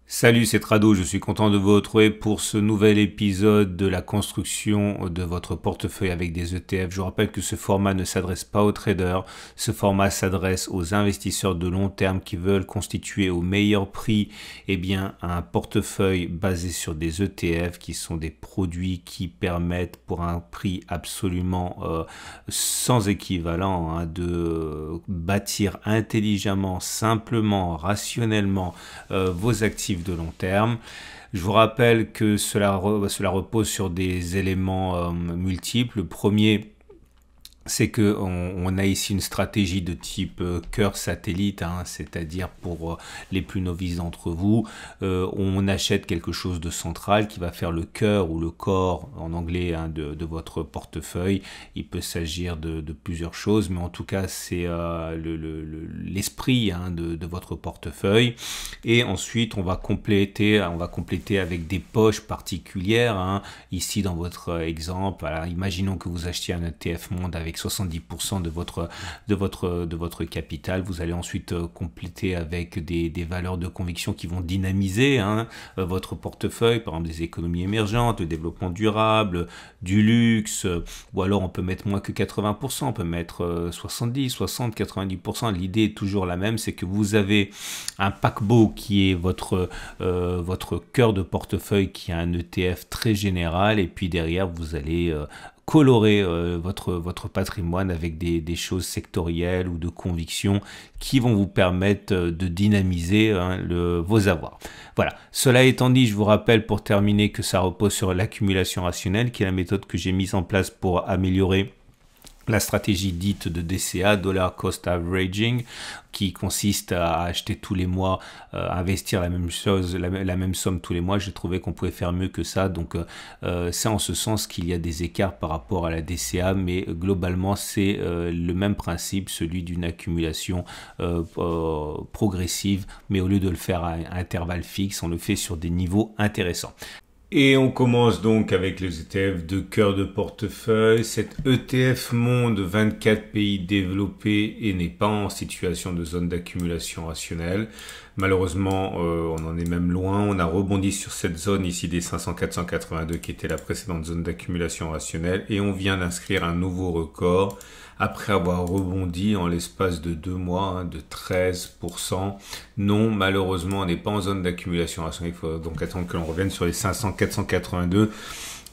Salut, c'est Trado, je suis content de vous retrouver pour ce nouvel épisode de la construction de votre portefeuille avec des ETF. Je vous rappelle que ce format ne s'adresse pas aux traders, ce format s'adresse aux investisseurs de long terme qui veulent constituer au meilleur prix un portefeuille basé sur des ETF qui sont des produits qui permettent pour un prix absolument sans équivalent de bâtir intelligemment, simplement, rationnellement vos actifs de long terme. Je vous rappelle que cela repose sur des éléments multiples. Le premier, c'est que on a ici une stratégie de type cœur satellite, c'est-à-dire pour les plus novices d'entre vous, on achète quelque chose de central qui va faire le cœur ou le corps en anglais de votre portefeuille. Il peut s'agir de plusieurs choses, mais en tout cas c'est l'esprit de votre portefeuille. Et ensuite on va compléter avec des poches particulières. Ici dans votre exemple, alors, imaginons que vous achetiez un ETF monde avec 70% de votre capital. Vous allez ensuite compléter avec des valeurs de conviction qui vont dynamiser votre portefeuille, par exemple des économies émergentes, le développement durable, du luxe, ou alors on peut mettre moins que 80%, on peut mettre 70, 60, 90%. L'idée est toujours la même, c'est que vous avez un paquebot qui est votre cœur de portefeuille, qui a un ETF très général, et puis derrière vous allez colorer votre patrimoine avec des choses sectorielles ou de conviction qui vont vous permettre de dynamiser vos avoirs. Voilà, cela étant dit, je vous rappelle pour terminer que ça repose sur l'accumulation rationnelle, qui est la méthode que j'ai mise en place pour améliorer la stratégie dite de DCA, Dollar Cost Averaging, qui consiste à acheter tous les mois, investir la même chose, la même somme tous les mois. J'ai trouvé qu'on pouvait faire mieux que ça, donc c'est en ce sens qu'il y a des écarts par rapport à la DCA, mais globalement c'est le même principe, celui d'une accumulation progressive, mais au lieu de le faire à intervalles fixes, on le fait sur des niveaux intéressants. Et on commence donc avec les ETF de cœur de portefeuille. Cet ETF monde 24 pays développés et n'est pas en situation de zone d'accumulation rationnelle. Malheureusement, on en est même loin. On a rebondi sur cette zone ici des 500-482 qui était la précédente zone d'accumulation rationnelle et on vient d'inscrire un nouveau record après avoir rebondi en l'espace de 2 mois de 13%. Non, malheureusement, on n'est pas en zone d'accumulation rationnelle. Il faut donc attendre que l'on revienne sur les 500-482.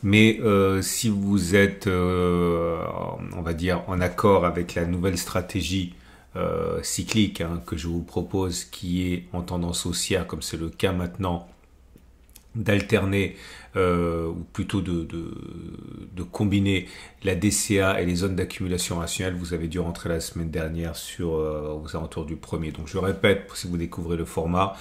Mais si vous êtes, on va dire, en accord avec la nouvelle stratégie cyclique que je vous propose, qui est en tendance haussière, comme c'est le cas maintenant, d'alterner ou plutôt de combiner la DCA et les zones d'accumulation rationnelle. Vous avez dû rentrer la semaine dernière aux alentours du 1er. Donc je répète, si vous découvrez le format,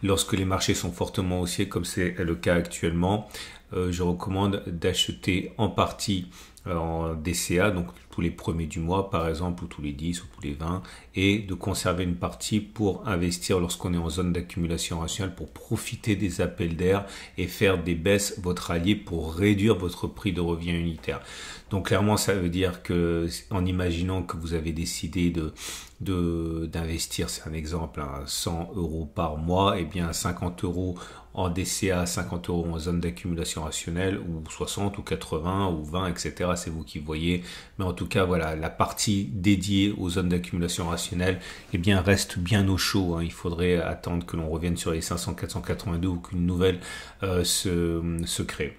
lorsque les marchés sont fortement haussiers, comme c'est le cas actuellement, je recommande d'acheter en partie en DCA, donc tous les premiers du mois par exemple, ou tous les 10 ou tous les 20, et de conserver une partie pour investir lorsqu'on est en zone d'accumulation rationnelle, pour profiter des appels d'air et faire des baisses votre allié pour réduire votre prix de revient unitaire. Donc clairement ça veut dire que, en imaginant que vous avez décidé d'investir, c'est un exemple, 100 euros par mois, et bien 50 euros en DCA, 50 euros en zone d'accumulation rationnelle, ou 60 ou 80 ou 20, etc. C'est vous qui voyez. Mais en tout cas, voilà, la partie dédiée aux zones d'accumulation rationnelle, reste bien au chaud. Il faudrait attendre que l'on revienne sur les 500-482 ou qu'une nouvelle se crée.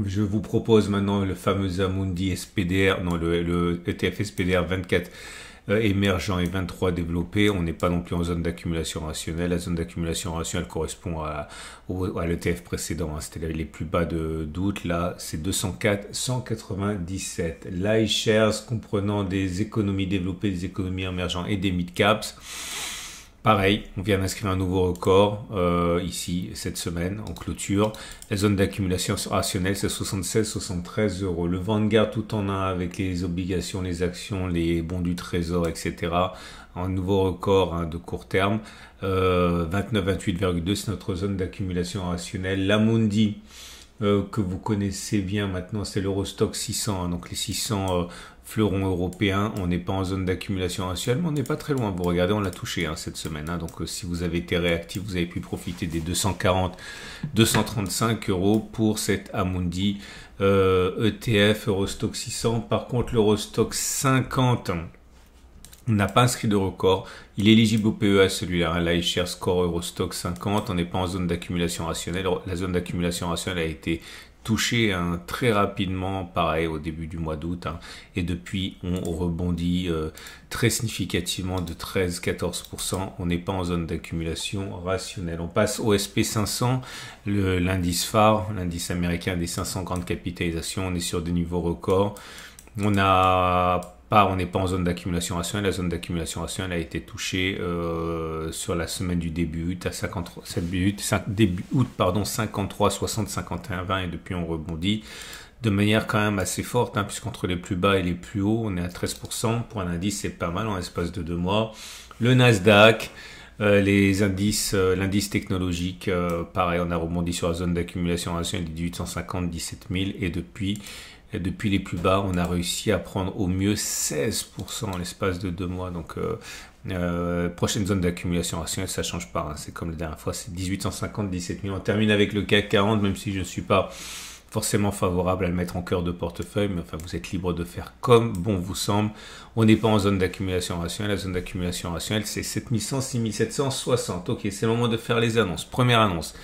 Je vous propose maintenant le fameux Amundi SPDR, le ETF SPDR 24 émergent et 23 développés. On n'est pas non plus en zone d'accumulation rationnelle. La zone d'accumulation rationnelle correspond à l'ETF précédent. C'était les plus bas d'août. Là, c'est 204, 197. l'iShares comprenant des économies développées, des économies émergentes et des mid-caps. Pareil, on vient d'inscrire un nouveau record ici cette semaine en clôture. La zone d'accumulation rationnelle, c'est 76-73 euros. Le Vanguard tout en un avec les obligations, les actions, les bons du trésor, etc. Un nouveau record de court terme. 29-28,2, c'est notre zone d'accumulation rationnelle. L'Amundi, que vous connaissez bien maintenant, c'est l'Eurostock 600. Donc les 600 fleuron européen. On n'est pas en zone d'accumulation rationnelle, mais on n'est pas très loin. Vous regardez, on l'a touché cette semaine. Donc si vous avez été réactif, vous avez pu profiter des 240-235 euros pour cette Amundi ETF Eurostock 600. Par contre, l'Eurostock 50 n'a pas inscrit de record. Il est éligible au PEA celui-là. Là, il cherche score Eurostock 50. On n'est pas en zone d'accumulation rationnelle. La zone d'accumulation rationnelle a été touchée très rapidement, pareil, au début du mois d'août. Et depuis, on rebondit très significativement de 13-14%. On n'est pas en zone d'accumulation rationnelle. On passe au SP500, l'indice phare, l'indice américain des 500 grandes capitalisations. On est sur des niveaux records. On n'est pas en zone d'accumulation rationnelle. La zone d'accumulation rationnelle a été touchée sur la semaine du début août à 53, 60, 51, 20 et depuis on rebondit de manière quand même assez forte puisqu'entre les plus bas et les plus hauts on est à 13%. Pour un indice c'est pas mal en l'espace de 2 mois. Le Nasdaq, les indices, l'indice technologique, pareil, on a rebondi sur la zone d'accumulation rationnelle de 1850, 17 000 et depuis les plus bas, on a réussi à prendre au mieux 16% en l'espace de 2 mois. Donc, prochaine zone d'accumulation rationnelle, ça change pas. C'est comme la dernière fois, c'est 1850, 17 000. On termine avec le CAC 40, même si je ne suis pas forcément favorable à le mettre en cœur de portefeuille, mais enfin, vous êtes libre de faire comme bon vous semble. On n'est pas en zone d'accumulation rationnelle. La zone d'accumulation rationnelle, c'est 7100, 6760. Ok, c'est le moment de faire les annonces. Première annonce.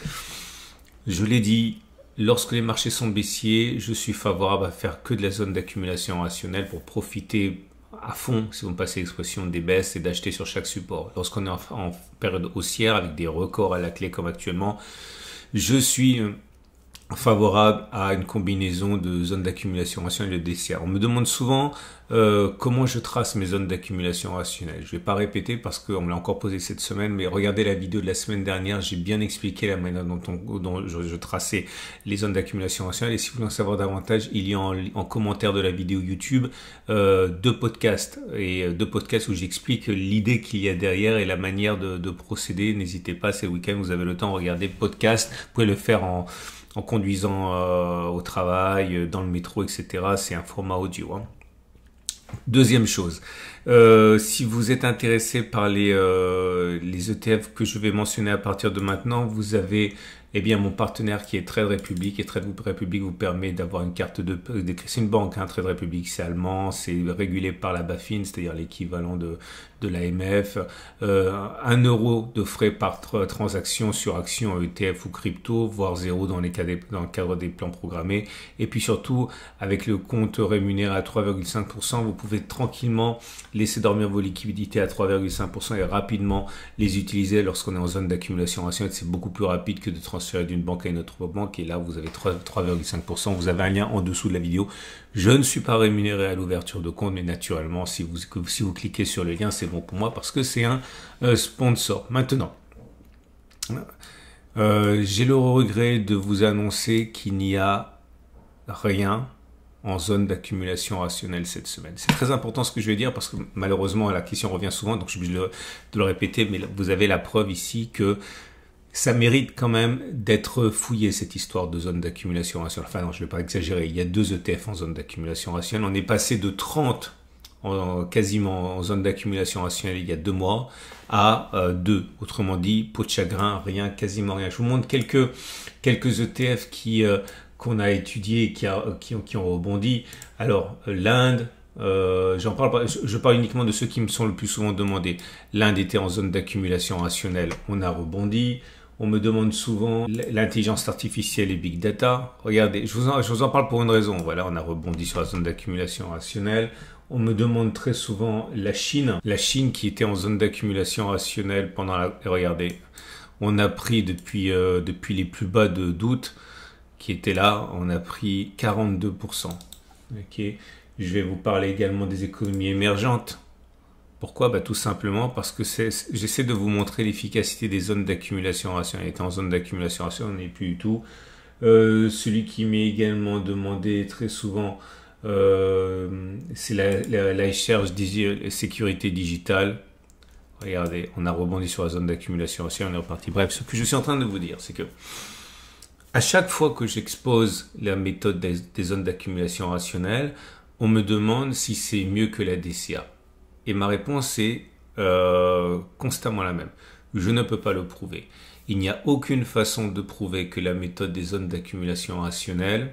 Je l'ai dit. Lorsque les marchés sont baissiers, je suis favorable à faire que de la zone d'accumulation rationnelle pour profiter à fond, si vous me passez l'expression, des baisses et d'acheter sur chaque support. Lorsqu'on est en période haussière avec des records à la clé comme actuellement, je suis favorable à une combinaison de zones d'accumulation rationnelle et de DCA. On me demande souvent comment je trace mes zones d'accumulation rationnelle. Je ne vais pas répéter parce qu'on me l'a encore posé cette semaine, mais regardez la vidéo de la semaine dernière, j'ai bien expliqué la manière dont je traçais les zones d'accumulation rationnelle. Et si vous voulez en savoir davantage, il y a en commentaire de la vidéo YouTube deux podcasts où j'explique l'idée qu'il y a derrière et la manière de procéder. N'hésitez pas, c'est le week-end, vous avez le temps, regardez le podcast. Vous pouvez le faire en conduisant au travail, dans le métro, etc. C'est un format audio. Deuxième chose, si vous êtes intéressé par les ETF que je vais mentionner à partir de maintenant, vous avez mon partenaire qui est Trade Republic, et Trade Republic vous permet d'avoir une carte c'est une banque, Trade Republic c'est allemand, c'est régulé par la BaFin, c'est-à-dire l'équivalent de l'AMF, 1 euro de frais par transaction sur action ETF ou crypto, voire 0 dans le cadre des plans programmés, et puis surtout avec le compte rémunéré à 3,5%, vous pouvez tranquillement laisser dormir vos liquidités à 3,5% et rapidement les utiliser lorsqu'on est en zone d'accumulation rationnelle. C'est beaucoup plus rapide que de transférer d'une banque à une autre banque, et là vous avez 3,5%. Vous avez un lien en dessous de la vidéo. Je ne suis pas rémunéré à l'ouverture de compte, mais naturellement si vous cliquez sur le lien, c'est bon pour moi parce que c'est un sponsor. Maintenant, j'ai le regret de vous annoncer qu'il n'y a rien en zone d'accumulation rationnelle cette semaine. C'est très important ce que je vais dire parce que malheureusement la question revient souvent, donc je suis obligé de le répéter, mais vous avez la preuve ici que ça mérite quand même d'être fouillé, cette histoire de zone d'accumulation rationnelle. Enfin non, je ne vais pas exagérer, il y a 2 ETF en zone d'accumulation rationnelle. On est passé de 30 quasiment en zone d'accumulation rationnelle il y a 2 mois à 2. Autrement dit, peau de chagrin, rien, quasiment rien. Je vous montre quelques ETF qu'on a étudiés et qui ont rebondi. Alors, l'Inde, je parle uniquement de ceux qui me sont le plus souvent demandés. L'Inde était en zone d'accumulation rationnelle, on a rebondi. On me demande souvent l'intelligence artificielle et big data. Regardez, je vous en parle pour une raison. Voilà, on a rebondi sur la zone d'accumulation rationnelle. On me demande très souvent la Chine qui était en zone d'accumulation rationnelle regardez, on a pris depuis les plus bas d'août qui étaient là, on a pris 42%. Ok, je vais vous parler également des économies émergentes. Pourquoi ? Tout simplement parce que j'essaie de vous montrer l'efficacité des zones d'accumulation rationnelle. On était en zone d'accumulation rationnelle, on n'est plus du tout. Celui qui m'est également demandé très souvent, c'est la recherche sécurité digitale. Regardez, on a rebondi sur la zone d'accumulation rationnelle, on est reparti. Bref, ce que je suis en train de vous dire, c'est que à chaque fois que j'expose la méthode des zones d'accumulation rationnelle, on me demande si c'est mieux que la DCA. Et ma réponse est constamment la même. Je ne peux pas le prouver. Il n'y a aucune façon de prouver que la méthode des zones d'accumulation rationnelle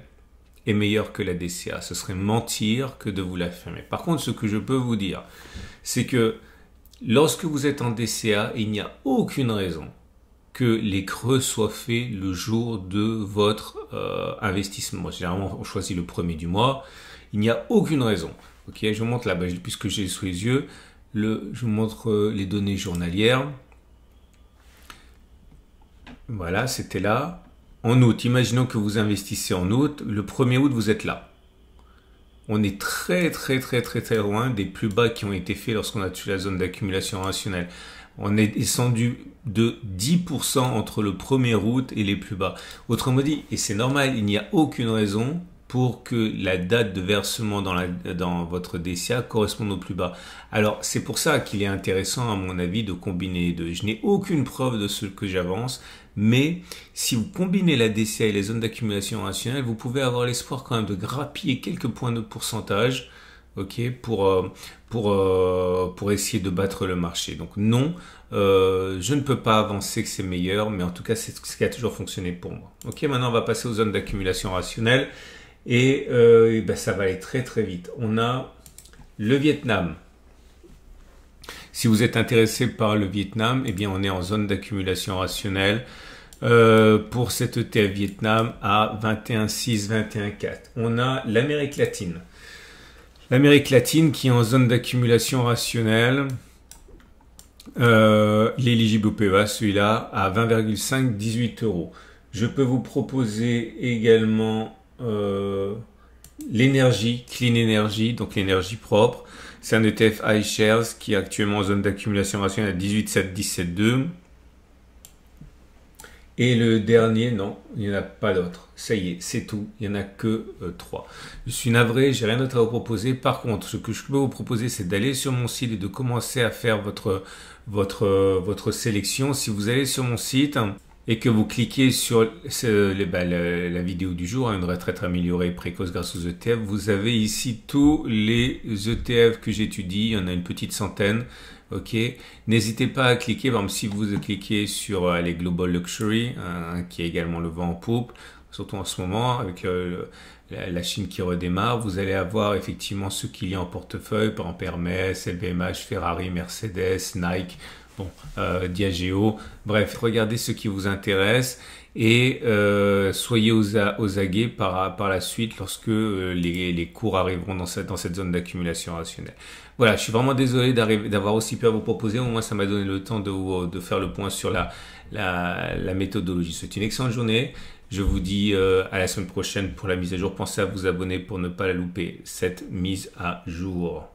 est meilleure que la DCA. Ce serait mentir que de vous l'affirmer. Par contre, ce que je peux vous dire, c'est que lorsque vous êtes en DCA, il n'y a aucune raison que les creux soient faits le jour de votre investissement. Généralement, on choisit le premier du mois. Il n'y a aucune raison. Ok, je vous montre là, puisque j'ai sous les yeux, je vous montre les données journalières. Voilà, c'était là. En août, imaginons que vous investissez en août. Le 1er août, vous êtes là. On est très loin des plus bas qui ont été faits lorsqu'on a touché la zone d'accumulation rationnelle. On est descendu de 10% entre le 1er août et les plus bas. Autrement dit, et c'est normal, il n'y a aucune raison pour que la date de versement dans votre DCA corresponde au plus bas. Alors, c'est pour ça qu'il est intéressant, à mon avis, de combiner les deux. Je n'ai aucune preuve de ce que j'avance, mais si vous combinez la DCA et les zones d'accumulation rationnelle, vous pouvez avoir l'espoir quand même de grappiller quelques points de pourcentage, ok, pour essayer de battre le marché. Donc non, je ne peux pas avancer que c'est meilleur, mais en tout cas, c'est ce qui a toujours fonctionné pour moi. Ok, maintenant on va passer aux zones d'accumulation rationnelle. Et ça va aller très vite. On a le Vietnam. Si vous êtes intéressé par le Vietnam, eh bien on est en zone d'accumulation rationnelle pour cet ETF Vietnam à 21,6, 21,4. On a l'Amérique latine. L'Amérique latine qui est en zone d'accumulation rationnelle. L'éligible au PEA, celui-là, à 20,5, 18 euros. Je peux vous proposer également l'énergie, Clean Energy, donc l'énergie propre. C'est un ETF iShares qui est actuellement en zone d'accumulation rationnelle à 18,7, 17,2. Et le dernier, non, il n'y en a pas d'autre. Ça y est, c'est tout. Il n'y en a que 3. Je suis navré, j'ai rien d'autre à vous proposer. Par contre, ce que je peux vous proposer, c'est d'aller sur mon site et de commencer à faire votre sélection. Si vous allez sur mon site et que vous cliquez sur la vidéo du jour, une retraite améliorée et précoce grâce aux ETF, vous avez ici tous les ETF que j'étudie. Il y en a une petite centaine. Ok, n'hésitez pas à cliquer. Par exemple, si vous cliquez sur les Global Luxury, qui est également le vent en poupe, surtout en ce moment avec la Chine qui redémarre, vous allez avoir effectivement ce qu'il y a en portefeuille, par exemple Hermès, LVMH, Ferrari, Mercedes, Nike, Diageo. Bref, regardez ce qui vous intéresse et soyez aux aguets par la suite lorsque les cours arriveront dans cette zone d'accumulation rationnelle. Voilà, je suis vraiment désolé d'avoir aussi pu à vous proposer. Au moins, ça m'a donné le temps de faire le point sur la méthodologie. C'est une excellente journée. Je vous dis à la semaine prochaine pour la mise à jour. Pensez à vous abonner pour ne pas la louper, cette mise à jour.